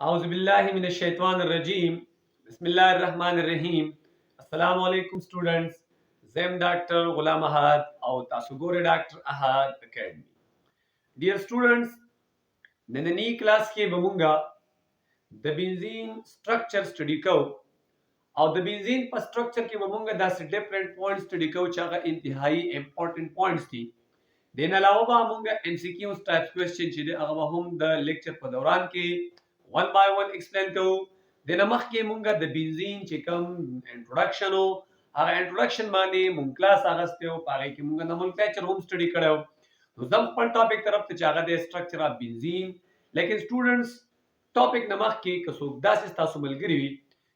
أعوذ بالله من الشيطان الرجيم. بسم الله الرحمن الرحيم. السلام عليكم students. زم ډاکټر غلام احد او تاسو ګورئ ډاکټر احد اکیډمي. Dear students, نننی کلاس کې به مونږه د بنزین سټرکچر سټډي کوو او د بنزین په سټرکچر کې به مونږه داسې ډیفرنٹ پوینټس سټډي کوو چې هغه انتهایی امپورټنت پوینټس دي. دین علاوه به مونږه ام سی کیوز ټایپ کوېسچن چې دی هغه به هم د لیکچر په دوران کې ون بای ون ایکسپلین کوو. دنه مخکې مونږه د بنزین چې کوم انټروډکشن او هغه انټروډکشن باندې مونږ کلاس اغسته او هغه کې مونږه نومنکلیچر هم سټډي کړو. نو زم خپل ټاپک طرف ته چې هغه د سټرکچر اف بنزین. لیکن سټوډنټس ټاپک نه مخکې که څوک داسې تاسو ملګری وي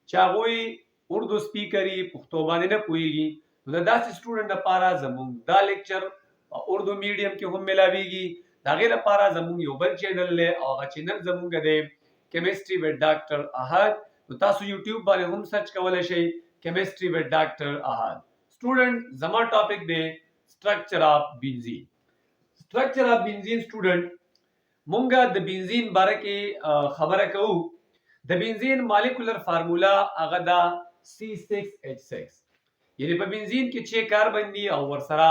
چې هغه اردو سپیکري پښتو باندې نه پوهیږي نو د داسې سټوډنټ لپاره زموږ دا لیکچر په اردو میډیم کې هم ملاويږي. دا غیر لپاره زموږ یو بل چینل له او هغه چینل زموږ دی کیمستري وذ ډاکټر احد. نو تاسو یوټیوب باندې هم سرچ کولای شئ کیمستري وذ ډاکټر احد. سټوډنټ زما ټاپک دی سټرکچر اف بنزین. سټرکچر اف بنزین سټوډنټ مونږه د بنزین باره کې خبره کوو. د بنزین مالیکولر فارمولا هغه دا C6H6 یعنی په بنزین کې 6 کاربن دي او ورسره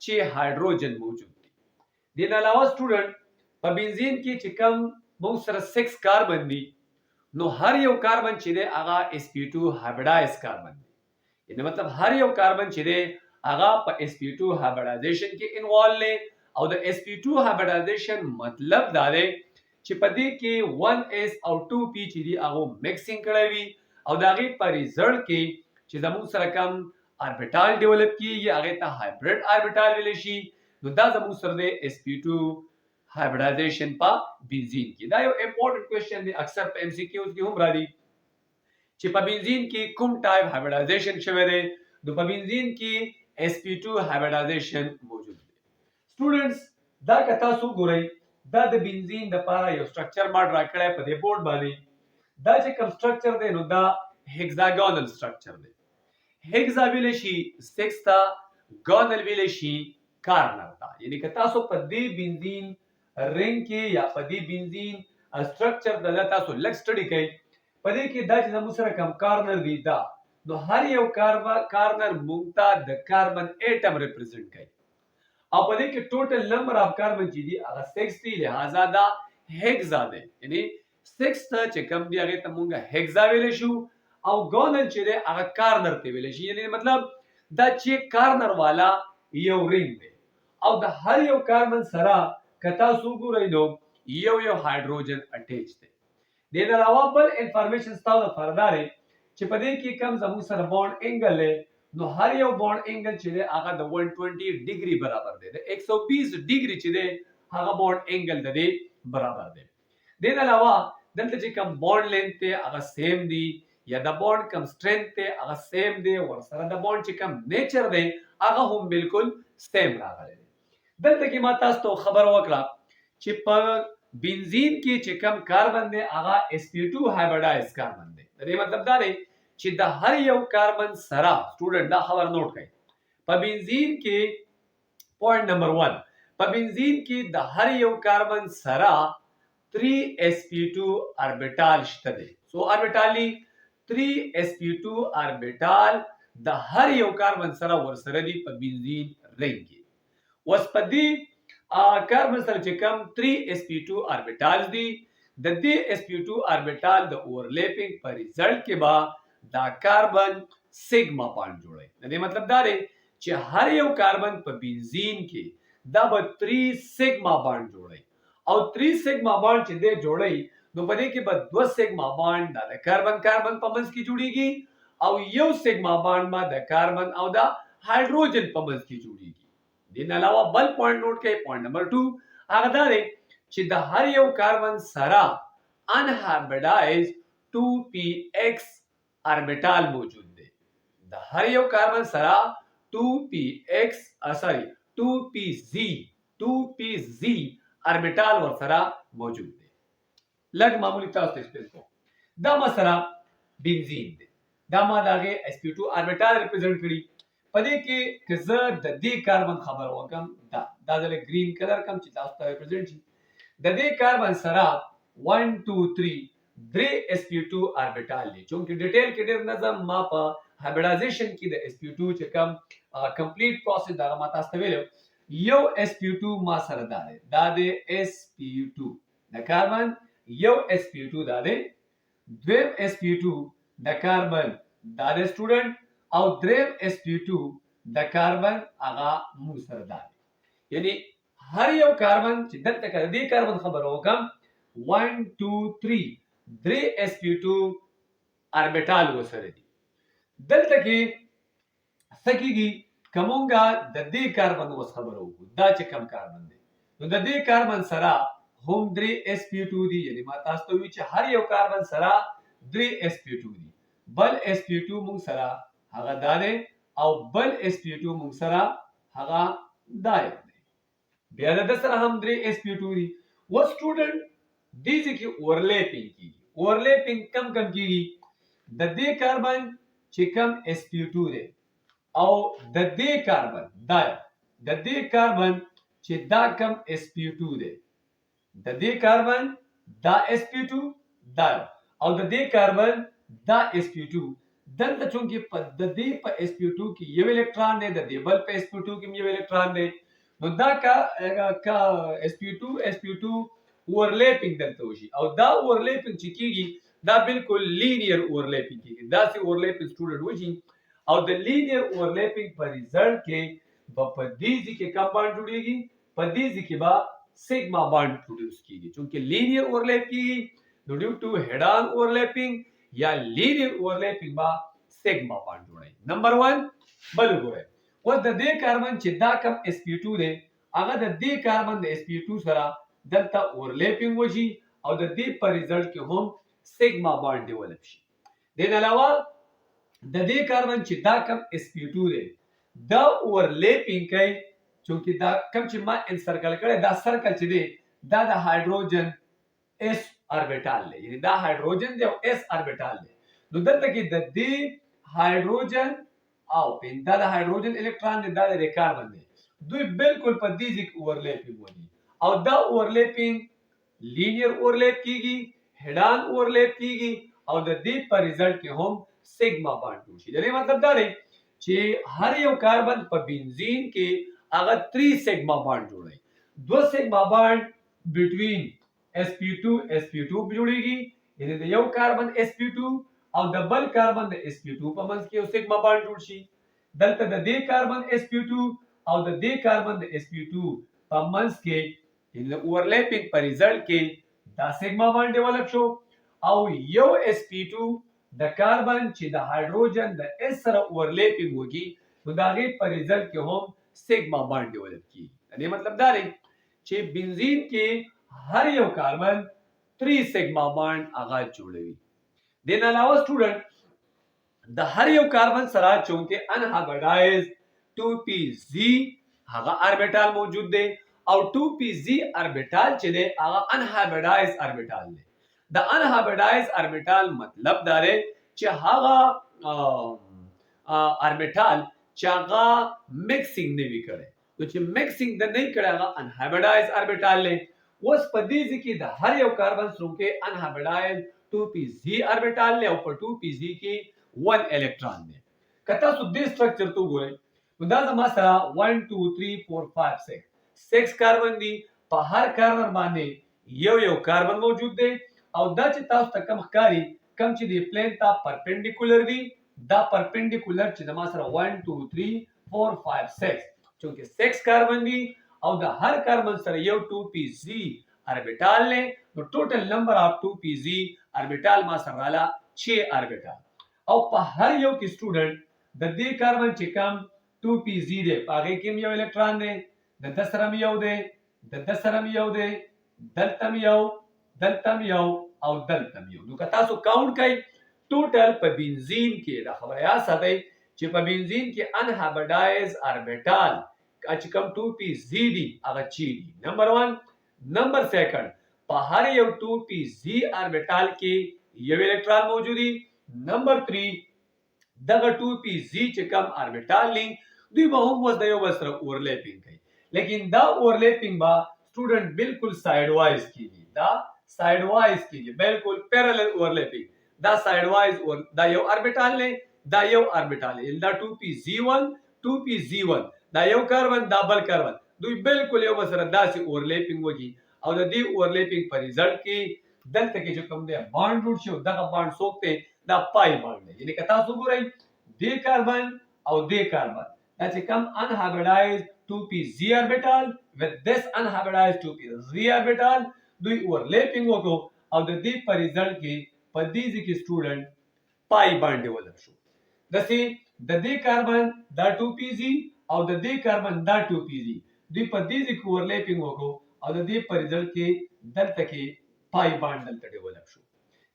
6 هایدروجن موجود دي. د علاوه سټوډنټ په بنزین کې چې کوم موږ سره 6 کاربن دي نو هر یو کاربن چې دی هغه sp2 هایبریډایز کاربن دی. یعنی مطلب هر یو کاربن چې دی هغه په sp2 هایبریډایزیشن کې انوالو دی او د sp2 هایبریډایزیشن مطلب دا دی چې په دې کې 1s او 2p چې دی هغه مکسینګ کړی وي او د هغې په ریزلټ کې چې زموږ سره کوم آربیټال ډیولپ کیږي هغې ته هایبریډ آربیټال ویلی شي. نو دا زموږ سره دی sp2 هایبریډایزیشن په بنزین کې. دا یو امپورټنت کوېسچن دی اکثر په ام سی کیوز کې هم راځي چې په بنزین کې کوم ټایپ هایبریډایزیشن شوی دی. نو په بنزین کې sp2 هایبریډایزیشن موجود دی. سټوډنټس دا که تاسو ګورئ دا د بنزین لپاره یو سټرکچر ما ډرا کړی په دې بورډ باندې. دا چې کوم سټرکچر دی نو دا هیگزاګونل سټرکچر دی. هیگزا ویلی شي 6 ته، ګونل ویلی شي کارنر ته. یعنی که تاسو په دې بنزین رنګ کې یا په دې بنزین سټرکچر د تاسو لږ سټډي کوي په دې کې دا چې زموږ سره کوم کارنر دی دا نو هر یو کارنر موږ ته د کاربن ایټم ریپرزینټ کوي او په دې کې ټوټل نمبر اف کاربن چې دی هغه 6 دی. لہذا دا هیگزا دی. یعنی 6 ته چې کوم دی هغه ته موږ هیگزا ویلی شو او ګونل چې دی هغه کارنر ته ویلی شي. یعنی مطلب دا چې کارنر والا یو رنګ دی او د هر یو کاربن سره که تاسو ګورئ نو یو هایدروجن اټیچ دی. د دې علاوه بل انفارمیشن ستاسو لپاره دا دی چې په دې کې کوم زموږ سره بونډ انګل دی نو هر یو بونډ انګل چې دی هغه د 120 ډیګري برابر دی. د 120 ډیګري چې دی هغه بونډ انګل د دې برابر دی. د دې علاوه دلته چې کوم بونډ لینث دی هغه سیم دی یا د بونډ کوم سټرینث دی هغه سیم دی ورسره د بونډ چې کوم نیچر دی هغه هم بالکل سیم راغلی دی. دلته کې ما تاسو ته خبر وکړه چې په بنزین کې چې کوم کاربن دی هغه sp2 هایبریډایز کاربن دی. د دې مطلب دا دی چې د هر یو کاربن سره سټوډنټ دا خبر نوٹ کړئ په بنزین کې پوینټ نمبر 1 په بنزین کې د هر یو کاربن سره 3 sp2 آربیټال شته دی. سو آربیټالي 3 sp2 آربیټال د هر یو کاربن سره ورسره دی په بنزین رنګ کې. اوس په دې کاربن سره چې کوم 3 sp2 آربیټال دي د دې sp2 آربیټال د اوورلیپینګ په ریزلټ کې با دا کاربن سیګما بانډ جوړي. د دې مطلب دا دی چې هر یو کاربن په بنزین کې دا به 3 سیګما بانډ جوړي او 3 سیګما بانډ چې دې جوړي نو په دې کې به 2 سیګما بانډ د کاربن په منځ کې جوړيږي او یو سیګما بانډ ما د کاربن او د هایدروجن په منځ کې جوړيږي. دین علاوه بل پوینټ نوٹ کړئ پوینټ نمبر 2 هغه دا دی چې د هر یو کاربن سره انهایبریډایز 2px آربیټال موجود دی. د هر یو کاربن سره 2pz آربیټال ورسره موجود دی. لږ معمولی تاسو ته ایکسپلین کوم. دا مثلا بنزین دی. دا ما د هغې sp2 آربیټال ریپرزینټ کړي. په دې کې که زه د دې کاربن خبر وکړم دا ځله ګرین کلر کم چې تاسو ته ریپرزینټ شي. د دې کاربن سره 1 2 3 3 sp2 اربیټال دي. چونکه ډیټیل کې ډیر نظم ما په هایبریډایزیشن کې د sp2 چې کم کمپلیټ پروسس دا ما تاسو ته ویلو. یو sp2 ما سره دا دی sp2 د کاربن، یو sp2 دا دی، دویم sp2 د کاربن دا دی سټوډنټ، او دریم sp2 د کاربن هغه مو سره دا دی. یعنی هر یو کاربن چې دلته کړه دې کاربن خبره وکم 1 2 3 3 sp2 اربیټال وسره دي. دلته کې سکیږي کومونګه د دې کاربن وس خبره وکړو دا چې کم کاربن دی نو د دې کاربن سره هم 3 sp2 دي. یعنی ما تاسو ته وی چې هر یو کاربن سره 3 sp2 دي. بل sp2 مون سره هغه دا دی او بل sp2 مون سره هغه دا دی. بیا د سره هم 3 sp2 دي. و سټوډنټ دې کې اورلیپینګ کیږي. اورلیپینګ کم کیږي د دې کاربن چې کم sp2 دی او د دې کاربن دا د دې کاربن چې دا کم sp2 دی، د دې کاربن دا sp2 دا او د دې کاربن دا sp2 دلته چونکی د دې په sp2 کې یو الکترون دی، د دې بل په sp2 کې یو الکترون دی، نو دا کا sp2 اورلیپینګ دلته وشي. او دا اورلیپینګ چې کیږي دا بالکل لینیر اورلیپینګ کیږي. دا سي اورلیپینګ سټوډنټ وشي او د لینیر اورلیپینګ په ریزلټ کې په دې کې کوم بانډ جوړیږي، په دې کې با سیګما بانډ پروډوس کیږي. چونکه لینیر اورلیپ کیږي نو ډیو ټو هیډ آن اورلیپینګ یا لینیر اورلیپینګ با سیګما بانډ جوړي. نمبر 1 بل وګورئ. و د دې کاربن چې دا کم sp2 دی هغه د دې کاربن د sp2 سره دلته اورلیپینګ وشي او د دې په ریزلټ کې هم سیګما بانډ ډیولپ شي. د علاوه د دې کاربن چې دا کم sp2 دی دا اورلیپینګ کوي چونکه دا کم چې ما انسرکل کړی دا سرکل چې دی دا د هایدروجن s اربیټال دی. یعنی دا هایدروجن دی او s اربیټال دی. نو دلته کې د دې هایدروجن او دا د هایدروجن الکترون دی دا د کاربن دی، دوی بالکل په دې ځکه اورلیپینګ ودی او دا اورلیپینګ لینیر اورلیپ کیږي، هډان اورلیپ کیږي او د دې په ریزلټ کې هم سیګما بانډ جوړ شي. یعنی مطلب دا دی چې هر یو کاربن په بنزین کې هغه 3 سیګما بانډ جوړي. 2 سیګما بانډ بټوین sp2 جوړیږي. یعنی د یو کاربن sp2 او د بل کاربن د sp2 په منځ کې یو سیګما بانډ جوړ شي. دلته د دې کاربن sp2 او د دې کاربن د sp2 په منځ کې د اورلیپینګ په ریزلټ کې دا سیګما بانډ ډیولپ شو او یو sp2 د کاربن چې د هایدروجن د s سره اورلیپینګ وکړي نو د هغې په ریزلټ کې هم سیګما بانډ ډیولپ کیږي. یعنې مطلب دا دی چې بنزین کې هر یو کاربن 3 سیګما بانډ هغه جوړوي. دین علاوه سټوډنټ د هر یو کاربن سره چونکه انهایبریډایز 2pz هغه اربیټال موجود دی او 2pz اربیټال چې دی هغه انهایبریډایز اربیټال دی. د انهایبریډایز اربیټال مطلب دا دی چې هغه اربیټال چې هغه میکسینګ نه وی کړي. نو چې میکسینګ د نه کړي هغه انهایبریډایز اربیټال دی. اوس په دې کې د هر یو کاربن سره کې انهایبریډایز 2pz اربیټال له او په 2pz کې 1 الکترون دی. کته سو دې سټرکچر ته وګورئ نو دا زما سره 1 2 3 4 5 6 کاربن دي. په هر کاربن باندې یو کاربن موجود دی او دا چې تاسو ته کم ښکاری کم چې دی پلین ته پرپینډیکولر دی دا پرپینډیکولر چې زما سره 1 2 3 4 5 6 چونکه 6 کاربن دي او د هر کاربن سره یو 2pz اربیټال له نو ټوټل نمبر اف 2pz اربیټال ما سره رااله 6 اربیټال. او په هر یو کې سټوډنټ د دې کاربن چې کم 2pz دی هغه کې یو الکترون دی، د د سره یو دی، د د سره یو دی، دلته یو، دلته یو او دلته یو. نو که تاسو کاونټ کړئ ټوټل په بنزین کې دا خبره یا ساتئ چې په بنزین کې انهایبریډایز اربیټال چې کم 2pz دی هغه 6 دی. نمبر 1. نمبر 2 په هر یو 2pz اربیټال کې یو الکترون موجود دی. نمبر 3 دغه 2pz چې کم اربیټال دی دوی به هم وس د یو بل سره اورلیپینګ کوي، لیکن دا اورلیپینګ با سټوډنټ بالکل سایډ وایز کیږي. دا ساइड वाइज کیږي بالکل پیرالل اورلیپینګ دا ساइड वाइज اور دا یو اربیټال نه دا یو اربیټال دا 2p0 2p0 دا یو کاربن دا بل کاربن دوی بالکل یو سره داسې اورلیپینګ وږي او د دې اورلیپینګ په ریزلټ کې دلته کې چې کوم دی بانډ جوړ شي دغه بانډ سوکته دا پای بانډ دی یعنی که تاسو ګورئ دې کاربن او دې کاربن دا چې کوم unhybridized 2p-Z orbital with this unhybridized 2p-Z orbital دوی اورلیپینګ وکړو او د دې په ریزلټ کې په دې کې سټوډنټ پای بانډ ډیولپ شو دسي د دې کاربن دا 2p-Z او د دې کاربن دا 2p-Z دوی په دې کې اورلیپینګ وکړو او د دې په ریزلټ کې دلته کې پای بانډ دلته ډیولپ شو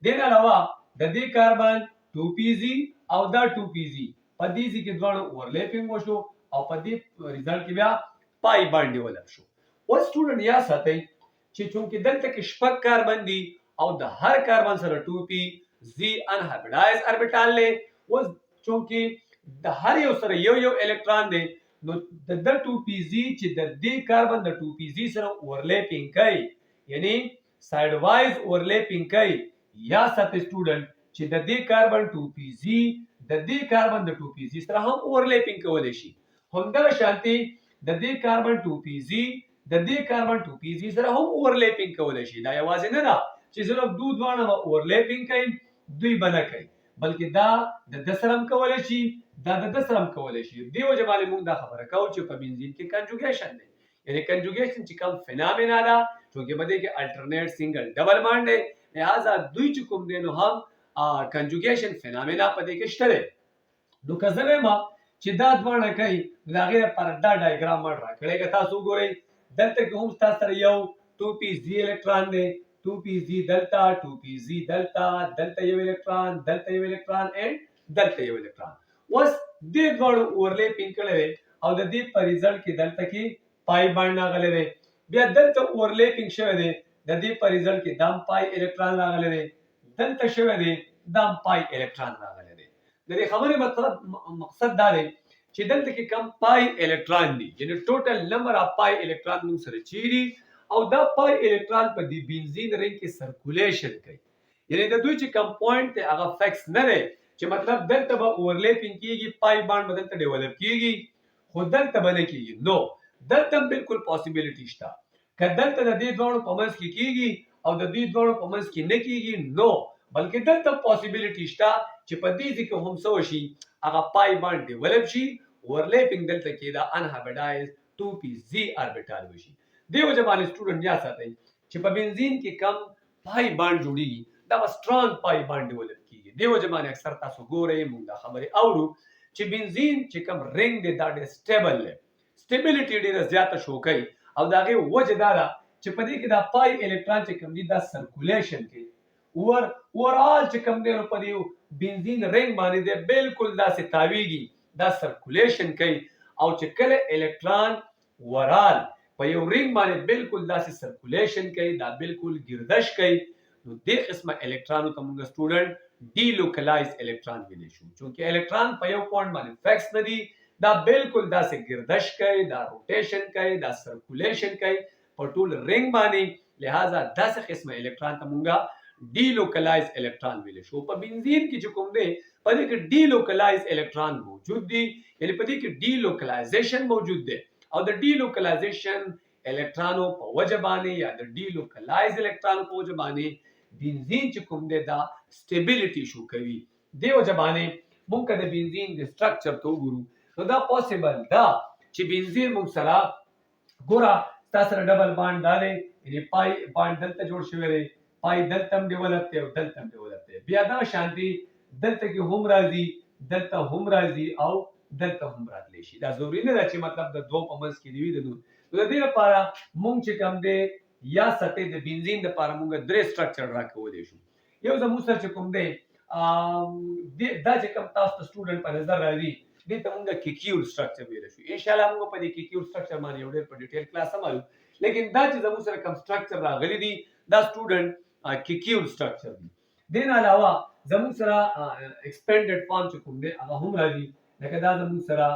دین علاوه د دې کاربن 2p-Z او دا 2p-Z په دې کې دواړو اورلیپینګ وشو او په دې ریزلټ کې بیا پای بانډ ډیولپ شو او سټوډنټ یا ساتي چې چونکې دلته کې شپږ کاربن دي او د هر کاربن سره 2p-Z unhybridized orbital له او چونکې د هر یو سره یو الکترون دی نو د 2p-Z چې د دې کاربن د 2p-Z سره اورلیپینګ کوي یعنی ساइड वाइज اورلیپینګ کوي یا ساتي سټوډنټ چې د دې کاربن 2p-Z د دې کاربن د 2p-Z سره هم اورلیپینګ کولای شي همدغه شانتي د دې کاربن 2p-Z د دې کاربن 2p-Z سره هم اورلیپینګ کولای شي دا یوازې نه ده چې صرف دوه دوانه اورلیپینګ کوي دوی بنه کوي بلکې دا د دسرم کولای شي دا د دسرم کولای شي دیو جماله موږ دا خبره کوو چې په بنزین کې کنجوګیشن دی یعنی کنجوګیشن چې کوم فینامنا ده چې بده کې الټرنیټ سنگل ډبل باند دی لہذا دوی چې کوم دي نو هم کنجوګیشن فینامنا په دې کې شته نو کزه ما چې دا دوانه کوي دا غیر پر دا ډایګرام مړ راکړی که تاسو ګورئ دلته کې هم تاسو سره یو 2p-Z الکترون دی 2p-Z دلتا 2p-Z دلتا دلته یو الکترون دلته یو الکترون اینڈ دلته یو الکترون اوس دې دوړو اورلیپینګ کړي او د دې په ریزلټ کې دلته کې پای باندې راغلی دی بیا دلته اورلیپینګ شوی دی د دې په ریزلټ کې دام پای الکترون راغلی دی دلته شوی دی دام پای الکترون راغلی دی د دې خبرې مقصد دا دی چې دلته کې کم پای الکترون دي یعنی ټوټل نمبر اف پای الکترون موږ سره چیري او دا پای الکترون په دې بنزین رنګ کې سرکولیشن کوي یعنی د دوی چې کم پوینټ ته هغه فکس نه دی چې مطلب دلته به اورلیپینګ کیږي پای باند بدلته ډیولپ کیږي خو دلته باندې کیږي نو دلته بالکل پوسیبিলিټی شته که دلته د دې دوړو په منځ کې کیږي او د دې دوړو په منځ کې نه کیږي نو بلکې دلته پوسیبিলিټی شته چې په دې کې هم څه شي هغه پای باند ډیولپ شي اورلیپینګ دلته کې دا unhybridized 2p-Z orbital وشي دیو جبان سټوډنټ یا ساتي چې په بنزین کې کم پای باند جوړیږي دا سترونګ پای باند ډیولپ کیږي دیو جبان اکثر تاسو ګورئ موږ دا خبره اورو چې بنزین چې کم رنګ دی دا ډېر سټیبل دی سټیبিলিټی ډېر زیاته شو کوي او داغه وجه دا ده چې په دې کې دا پای الکترون چې کم دي دا سرکولیشن کوي اورال چې کم دی په دې بنزین رنګ باندې دی بالکل داسې تاویږي دا سرکولیشن کوي او چې کله الکترون ورال په یو رنګ باندې بالکل داسې سرکولیشن کوي دا بالکل گردش کوي نو دې قسمه الکترون ته موږ سټوډنټ ډی لوکلایز الکترون ویل شو چې الکترون په یو پوینټ باندې فکس نه دي دا بالکل داسې گردش کوي دا روټیشن کوي دا سرکولیشن کوي په ټول رنګ باندې لہذا داسې قسمه الکترون ته موږ ډی لوکلایز الکترون ویل شو په بنزین کې چې کوم دی په دې کې ډی لوکلایز الکترون موجود دي یعنی په دې کې ډی لوکلایزیشن موجود دی او د ډی لوکلایزیشن الکترونو په وجه باندې یا د ډی لوکلایز الکترونو په وجه باندې بنزین چې کوم دی دا سټیبিলিټی شو کوي دیو جبانه موږ د بنزین د سټرکچر ته وګورو نو دا پوسیبل دا چې بنزین موږ سره ګوره تاسو سره ډبل باند دالې یعنی پای باند دلته جوړ شوی دی پای دلته هم ډیولپ دی او دلته هم ډیولپ دی بیا دا شانتي دلته کې هم راځي دلته هم راځي او دلته هم راتلی شي دا ضروري نه ده چې مطلب د دوه په منځ کې دی د دې لپاره موږ چې کوم دی یا سطح د بنزین د لپاره موږ درې سټرکچر راکولای شو یو زموږ سره چې کوم دی دا چې کوم تاسو ته سټوډنټ په نظر راځي دې ته موږ کیکیول سټرکچر ویل شو ان شاء الله موږ په دې کیکیول سټرکچر باندې یو ډېر په ډیټیل کلاس سمالو لیکن دا چې زموږ سره کوم سټرکچر راغلي دي دا سټوډنټ کیکیول سټرکچر دي دین علاوه زموږ سره ایکسپینډډ فارم چې کوم دی هغه هم راځي لکه دا زموږ سره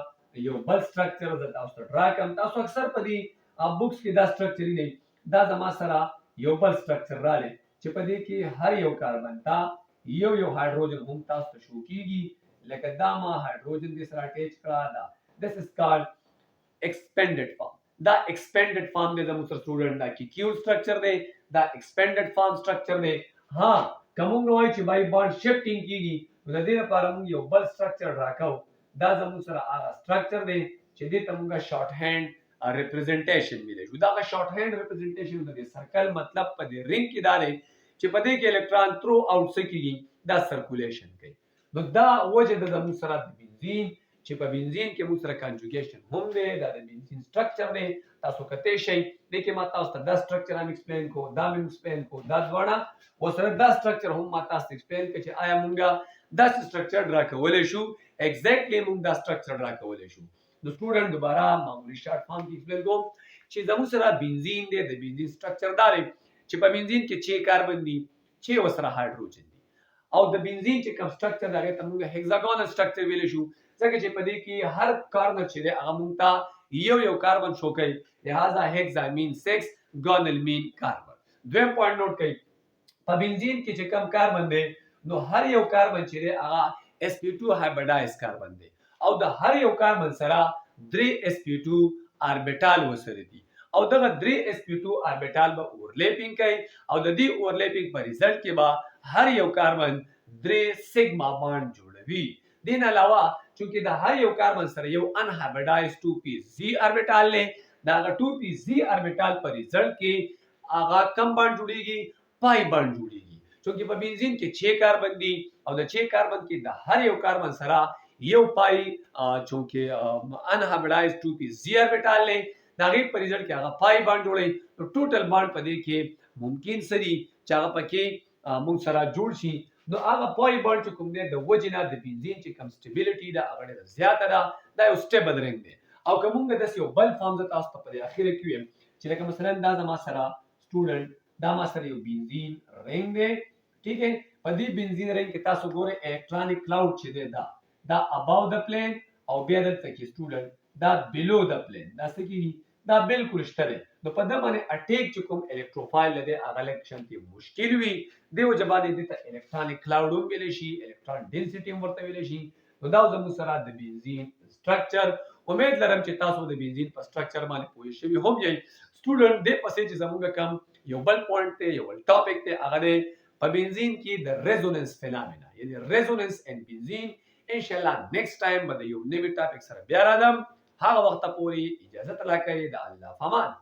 یو بل سټرکچر د تاسو ته ډرا کوم تاسو اکثر په دې بوکس کې دا سټرکچر نه دا زما سره یو بل سټرکچر راځي چې په دې کې هر یو کاربن ته یو هایدروجن هم تاسو ته شو کیږي لکه دا ما هایدروجن دې سره اٹیچ کړه دا this is called expanded form. دا expanded form دې زموږ سره سټوډنټ دا کې کیو سټرکچر دی دا expanded form سټرکچر دی ها کوم نو چې بای بانډ شفټینګ کیږي نو د دې لپاره موږ یو بل سټرکچر راکاو دا زموږ سره هغه سټرکچر دی چې دې ته موږ شارټ هاند ریپرزنټیشن ویل شو دا شارټ هاند ریپرزنټیشن د سرکل مطلب په دې رینګ کې دا دی چې په دې کې الکترون تھرو اوټ سکیږي دا سرکولیشن کوي نو دا وجه د زموږ سره د بنزین چې په بنزین کې موږ سره کنجوګیشن هم دی دا د بنزین سټرکچر دی تاسو کته شي د کې ما تاسو ته دا سټرکچر هم ایکسپلین کو دا هم ایکسپلین کو دا دواړه وسره دا سټرکچر هم ما تاسو ایکسپلین کړي چې آیا موږ دا سټرکچر راکولې شو ایگزیکټلی موږ دا سټرکچر راکولې شو نو سټوډنټ دوباره معمولی شارټ فارم کې ایکسپلین کوم چې زموږ سره بنزین دی د بنزین سټرکچر دا دی چې په بنزین کې 6 کاربن دي 6 وسره هایدروجن دي او د بنزین چې کوم سټرکچر دا هغه ته موږ هیگزاګونل سټرکچر ویل شو ځکه چې په دې کې هر کاربن چې دی هغه موږ ته یو کاربن شو کوي لہذا هیگزا مین 6 ګونل مین کاربن دویم پوینټ نوٹ کړئ په بنزین کې چې کوم کاربن دی نو هر یو کاربن چې دی هغه sp2 هایبریډایز کاربن دی او د هر یو کاربن سره 3 sp2 آربیټال وسره دي او دغه 3 sp2 آربیټال به اورلیپینګ کوي او د دې اورلیپینګ په ریزلټ کې به هر یو کاربن 3 سیګما بانډ جوړوي دین علاوه چونکه د هر یو کاربن سره یو ان هایبریډایز 2p آربیټال له دا 2p آربیټال په ریزلټ کې هغه کم بانډ جوړیږي پای بانډ جوړیږي چونکه په بنزین کې 6 کاربن دي او د 6 کاربن کې د هر یو کاربن سره یو پای چونکه ان هایبریډایز 2p آربیټال له دا غي په ریزلټ کې هغه پای بانډ جوړي نو ټوټل بانډ په دې کې ممکن سړي چې هغه پکې موږ سره جوړ شي نو هغه پای بانډ چې کوم دی د وجنه د بنزین چې کوم سټیبিলিټي دا هغه زیاته ده دا یو سټیبل رنګ دی او کومه د یو بل فارم د تاسو په اخر کې ویم چې لکه مثلا دا زما سره سټوډنټ دا ما سره یو بنزین رنګ دی ٹھیک ہے په دې بنزین رنګ کې تاسو ګوره الکترونیک کلاود چې دی دا اباو د پلین او بیا دلته کې سټوډنټ دا بیلو د پلین دا څه کیږي دا بالکل شته نو په دغه باندې اٹیک چې کوم الکتروفایل لدی هغه لکشن کې مشکل وي دیو جبانه دي ته الکترونیک کلاود هم ویل شي الکترون ډینسټي هم ورته ویل شي نو دا زموږ سره د بنزین سټرکچر امید لرم چې تاسو د بنزین په سټرکچر باندې پوه شئ هم یې سټوډنټ دې پسې چې زموږ کم یو بل پوینټ ته یو بل ټاپک ته هغه په بنزین کې د ریزونانس فینامنا یعنی ریزونانس ان بنزین ان شاء الله نیکسٹ ټایم به یو نوی ټاپک سره بیا راځم هغه وخت پورې اجازه تلا کوي د الله فمان